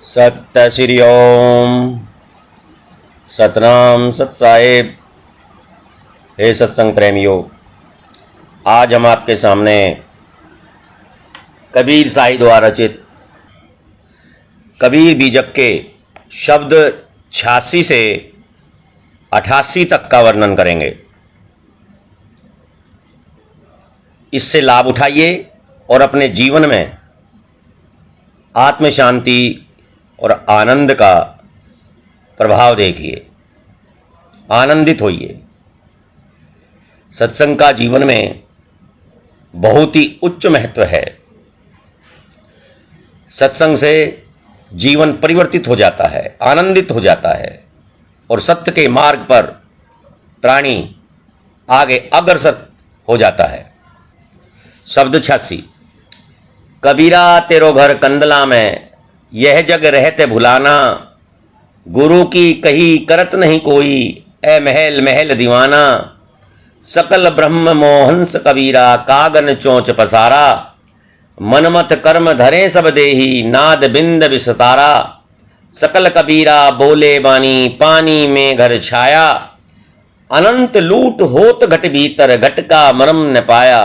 सत्य श्री ओम। सतनाम सत साहेब। हे सत्संग प्रेमियों, आज हम आपके सामने कबीर साई द्वारा रचित कबीर बीजक के शब्द 86 से 88 तक का वर्णन करेंगे। इससे लाभ उठाइए और अपने जीवन में आत्म शांति और आनंद का प्रभाव देखिए, आनंदित होइए। सत्संग का जीवन में बहुत ही उच्च महत्व है। सत्संग से जीवन परिवर्तित हो जाता है, आनंदित हो जाता है और सत्य के मार्ग पर प्राणी आगे अग्रसर हो जाता है। शब्द 86। कबीरा तेरो घर कंदला में, यह जग रहते भुलाना, गुरु की कही करत नहीं कोई, ए महल महल दीवाना। सकल ब्रह्म मोहंस कबीरा, कागन चोंच पसारा, मनमत कर्म धरे सब देही, नाद बिंद विस्तारा। सकल कबीरा बोले बानी, पानी में घर छाया, अनंत लूट होत घट भीतर, घट का मरम न पाया।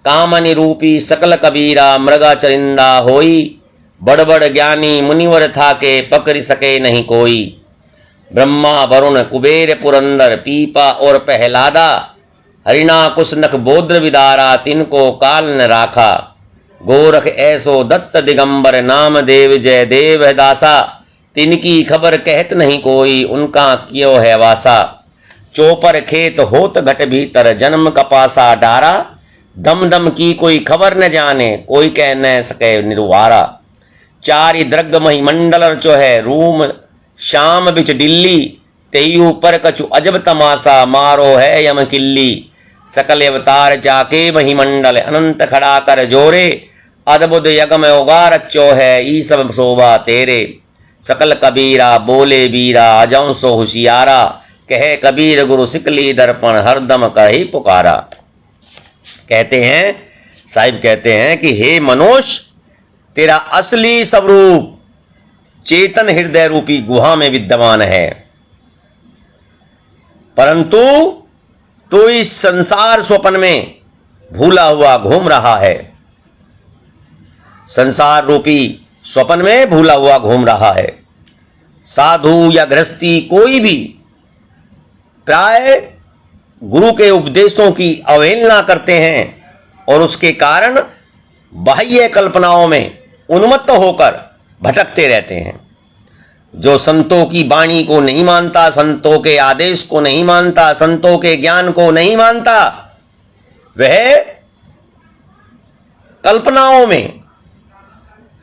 कामनि रूपी सकल कबीरा, मृगा चरिंदा होई, बड़ बड़ ज्ञानी मुनिवर था के, पकड़ सके नहीं कोई। ब्रह्मा वरुण कुबेर पुरंदर, पीपा और पहलादा, हरिणा कुशनख बोद्र विदारा, तिनको काल न राखा। गोरख ऐसो दत्त दिगंबर, नाम देव जय देव है दासा। तिनकी खबर कहत नहीं कोई, उनका कियो है वासा। चौपर खेत होत घट भीतर, जन्म कपासा डारा। दम दम की कोई खबर न जाने, कोई कह न सके निर्वारा। चारि द्रग मही मंडल रचो है, रूम शाम बिच डिल्ली। तेयू पर कछु अजब तमाशा, मारो है यम किल्ली। सकल अवतार जाके मही मंडल, अनंत खड़ा कर जोरे। अद्भुत यगम उगा रचो है, ई सब शोभा तेरे। सकल कबीरा बोले बीरा, अजौ सो होशियारा। कहे कबीर गुरु सिकली दर्पण, हरदम कही पुकारा। कहते हैं, साहिब कहते हैं कि हे मनुष्य, तेरा असली स्वरूप चेतन हृदय रूपी गुहा में विद्यमान है, परंतु तू इस संसार स्वप्न में भूला हुआ घूम रहा है। संसार रूपी स्वप्न में भूला हुआ घूम रहा है। साधु या गृहस्थी कोई भी प्राय गुरु के उपदेशों की अवहेलना करते हैं और उसके कारण बाह्य कल्पनाओं में उन्मत्त होकर भटकते रहते हैं। जो संतों की वाणी को नहीं मानता, संतों के आदेश को नहीं मानता, संतों के ज्ञान को नहीं मानता, वह कल्पनाओं में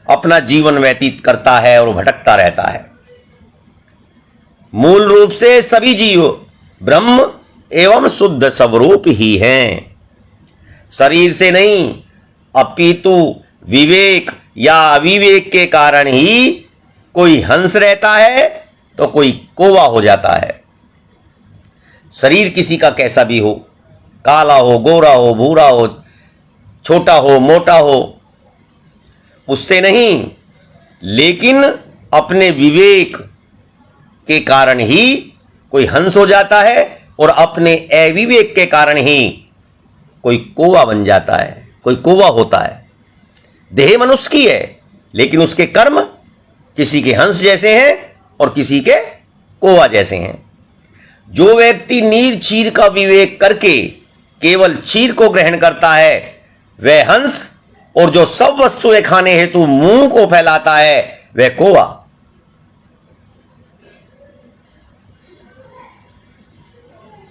अपना जीवन व्यतीत करता है और भटकता रहता है। मूल रूप से सभी जीव ब्रह्म एवं शुद्ध स्वरूप ही हैं, शरीर से नहीं, अपितु विवेक या अविवेक के कारण ही कोई हंस रहता है तो कोई कौवा हो जाता है। शरीर किसी का कैसा भी हो, काला हो, गोरा हो, भूरा हो, छोटा हो, मोटा हो, उससे नहीं, लेकिन अपने विवेक के कारण ही कोई हंस हो जाता है और अपने अविवेक के कारण ही कोई कौवा बन जाता है, कोई कौवा होता है। देह मनुष्य की है, लेकिन उसके कर्म किसी के हंस जैसे हैं और किसी के कौवा जैसे हैं। जो व्यक्ति नीर चीर का विवेक करके केवल चीर को ग्रहण करता है, वह हंस, और जो सब वस्तुएं खाने हेतु मुंह को फैलाता है, वह कौवा।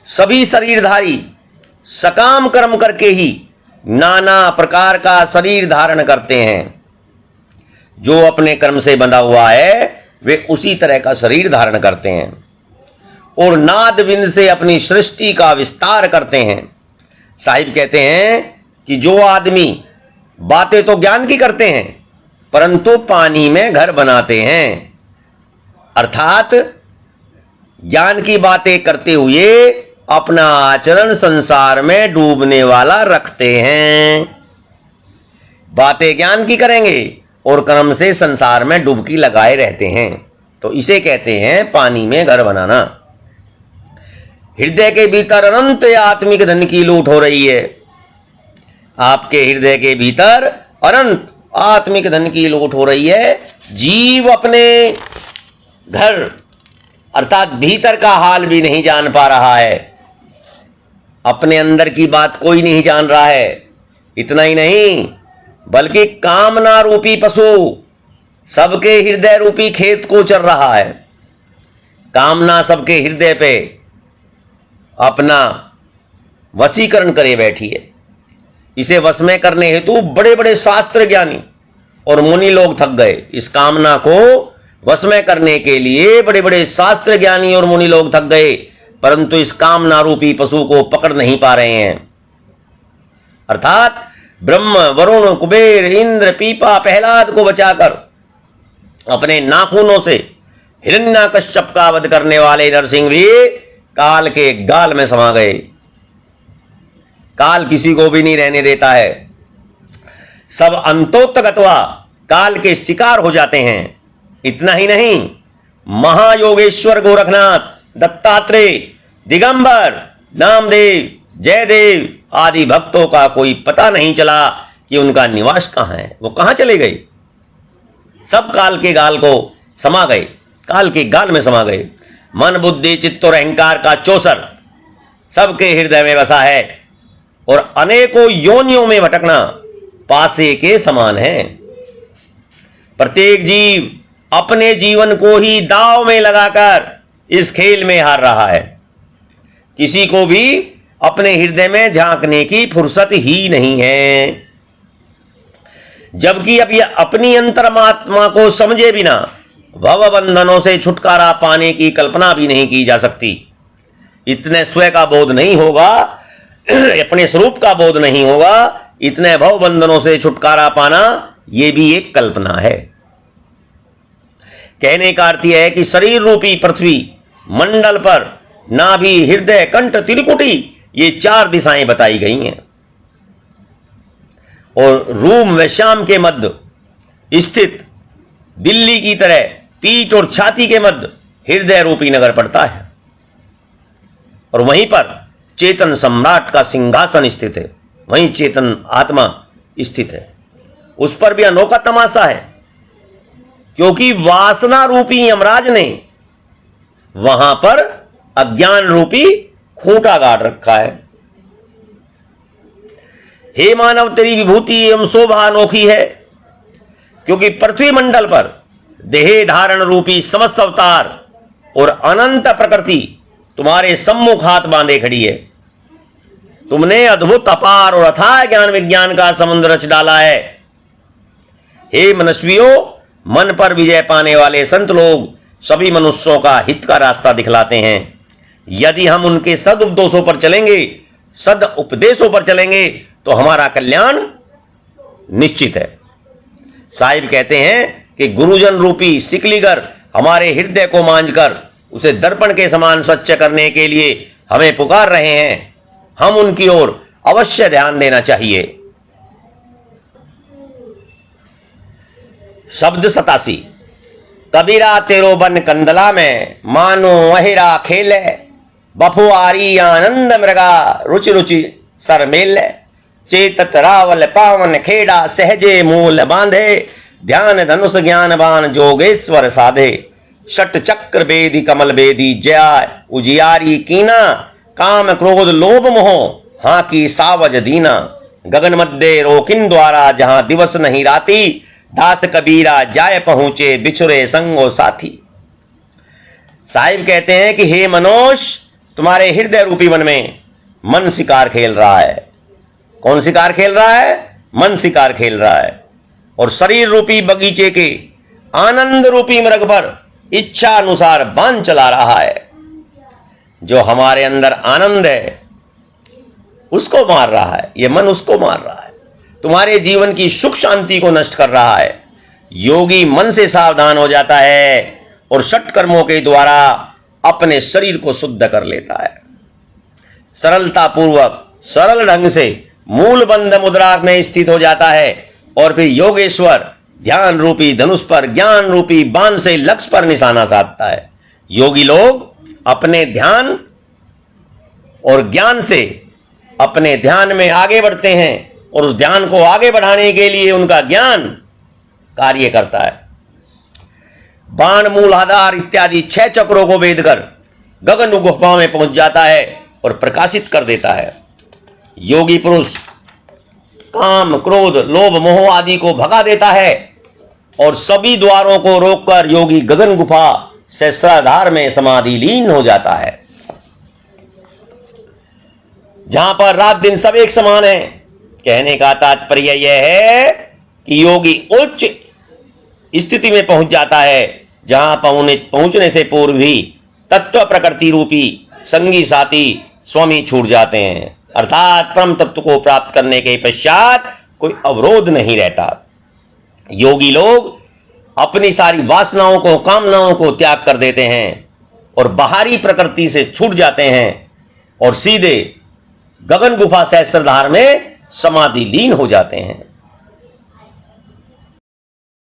सभी शरीरधारी सकाम कर्म करके ही नाना प्रकार का शरीर धारण करते हैं। जो अपने कर्म से बंधा हुआ है, वे उसी तरह का शरीर धारण करते हैं और नाद बिंद से अपनी सृष्टि का विस्तार करते हैं। साहिब कहते हैं कि जो आदमी बातें तो ज्ञान की करते हैं, परंतु पानी में घर बनाते हैं, अर्थात ज्ञान की बातें करते हुए अपना आचरण संसार में डूबने वाला रखते हैं। बातें ज्ञान की करेंगे और कर्म से संसार में डुबकी लगाए रहते हैं। तो इसे कहते हैं पानी में घर बनाना। हृदय के भीतर अनंत आत्मिक धन की लूट हो रही है। आपके हृदय के भीतर अनंत आत्मिक धन की लूट हो रही है। जीव अपने घर अर्थात भीतर का हाल भी नहीं जान पा रहा है। अपने अंदर की बात कोई नहीं जान रहा है। इतना ही नहीं, बल्कि कामना रूपी पशु सबके हृदय रूपी खेत को चर रहा है। कामना सबके हृदय पे अपना वशीकरण करे बैठी है। इसे वश में करने हेतु बड़े बड़े शास्त्र ज्ञानी और मुनि लोग थक गए। इस कामना को वश में करने के लिए बड़े बड़े शास्त्र ज्ञानी और मुनि लोग थक गए, परंतु इस कामना रूपी पशु को पकड़ नहीं पा रहे हैं। अर्थात ब्रह्म, वरुण, कुबेर, इंद्र, पीपा, प्रहलाद को बचाकर अपने नाखूनों से हिरण्यकश्यप का वध करने वाले नरसिंह भी काल के गाल में समा गए। काल किसी को भी नहीं रहने देता है। सब अंतोत्तगत्वा काल के शिकार हो जाते हैं। इतना ही नहीं, महायोगेश्वर गोरखनाथ, दत्तात्रेय, दिगंबर, नामदेव, जयदेव आदि भक्तों का कोई पता नहीं चला कि उनका निवास कहां है। वो कहां चले गए? सब काल के गाल को समा गए, काल के गाल में समा गए। मन, बुद्धि, चित्त और अहंकार का चौसर सबके हृदय में बसा है और अनेकों योनियों में भटकना पासे के समान है। प्रत्येक जीव अपने जीवन को ही दांव में लगाकर इस खेल में हार रहा है। किसी को भी अपने हृदय में झांकने की फुर्सत ही नहीं है, जबकि अब यह अपनी अंतरात्मा को समझे बिना भव बंधनों से छुटकारा पाने की कल्पना भी नहीं की जा सकती। इतने स्वयं का बोध नहीं होगा, अपने स्वरूप का बोध नहीं होगा, इतने भव बंधनों से छुटकारा पाना यह भी एक कल्पना है। कहने का अर्थ यह है कि शरीर रूपी पृथ्वी मंडल पर नाभि, हृदय, कंठ, त्रिकुटी ये 4 दिशाएं बताई गई हैं और रूम व श्याम के मध्य स्थित दिल्ली की तरह पीठ और छाती के मध्य हृदय रूपी नगर पड़ता है और वहीं पर चेतन सम्राट का सिंहासन स्थित है। वहीं चेतन आत्मा स्थित है। उस पर भी अनोखा तमाशा है, क्योंकि वासना रूपी यमराज ने वहां पर अज्ञान रूपी खूंटा गाड़ रखा है। हे मानव, तेरी विभूति एवं शोभा अनोखी है, क्योंकि पृथ्वी मंडल पर देह धारण रूपी समस्त अवतार और अनंत प्रकृति तुम्हारे सम्मुख हाथ बांधे खड़ी है। तुमने अद्भुत, अपार और अथाह ज्ञान विज्ञान का समुद्र रच डाला है। हे मनुष्यों, मन पर विजय पाने वाले संत लोग सभी मनुष्यों का हित का रास्ता दिखलाते हैं। यदि हम उनके सद उपदेशों पर चलेंगे, सद उपदेशों पर चलेंगे तो हमारा कल्याण निश्चित है। साहिब कहते हैं कि गुरुजन रूपी सिकलीगर हमारे हृदय को मांझकर उसे दर्पण के समान स्वच्छ करने के लिए हमें पुकार रहे हैं। हम उनकी ओर अवश्य ध्यान देना चाहिए। शब्द 87। कबीरा तेरो बन कंदला में, मानो वहिरा खेले, बफुआरी आनंद मृगा, रुचि रुचि सर मेले, चेतत रावल पावन खेड़ा, सहजे मूल बांधे, ध्यान धनुष ज्ञान बान जोगेश्वर साधे, शट चक्र बेदी कमल बेदी, जया उजियारी कीना, काम क्रोध लोभ मोह हाँ की सावज दीना, गगन मध्य रोकिन द्वारा, जहां दिवस नहीं राती, दास कबीरा जाय पहुंचे, बिछुरे संगो साथी। साहिब कहते हैं कि हे मनुष्य, तुम्हारे हृदय रूपी मन में मन शिकार खेल रहा है। कौन शिकार खेल रहा है? मन शिकार खेल रहा है। और शरीर रूपी बगीचे के आनंद रूपी मृग पर इच्छा अनुसार बाण चला रहा है। जो हमारे अंदर आनंद है उसको मार रहा है, यह मन उसको मार रहा है, तुम्हारे जीवन की सुख शांति को नष्ट कर रहा है। योगी मन से सावधान हो जाता है और षट कर्मों के द्वारा अपने शरीर को शुद्ध कर लेता है। सरलता पूर्वक सरल ढंग से मूल बंध मुद्रा में स्थित हो जाता है और फिर योगेश्वर ध्यान रूपी धनुष पर ज्ञान रूपी बाण से लक्ष्य पर निशाना साधता है। योगी लोग अपने ध्यान और ज्ञान से अपने ध्यान में आगे बढ़ते हैं और उस ध्यान को आगे बढ़ाने के लिए उनका ज्ञान कार्य करता है। बाण, मूलाधार इत्यादि 6 चक्रों को भेद कर गगन गुफा में पहुंच जाता है और प्रकाशित कर देता है। योगी पुरुष काम, क्रोध, लोभ, मोह आदि को भगा देता है और सभी द्वारों को रोककर योगी गगन गुफा सहस्त्राधार में समाधि लीन हो जाता है, जहां पर रात दिन सब एक समान है। कहने का तात्पर्य यह है कि योगी उच्च स्थिति में पहुंच जाता है, जहां पहुंचने से पूर्व भी तत्व प्रकृति रूपी संगी साथी स्वामी छूट जाते हैं, अर्थात परम तत्व को प्राप्त करने के पश्चात कोई अवरोध नहीं रहता। योगी लोग अपनी सारी वासनाओं को, कामनाओं को त्याग कर देते हैं और बाहरी प्रकृति से छूट जाते हैं और सीधे गगन गुफा सहस्त्रधार में समाधि लीन हो जाते हैं।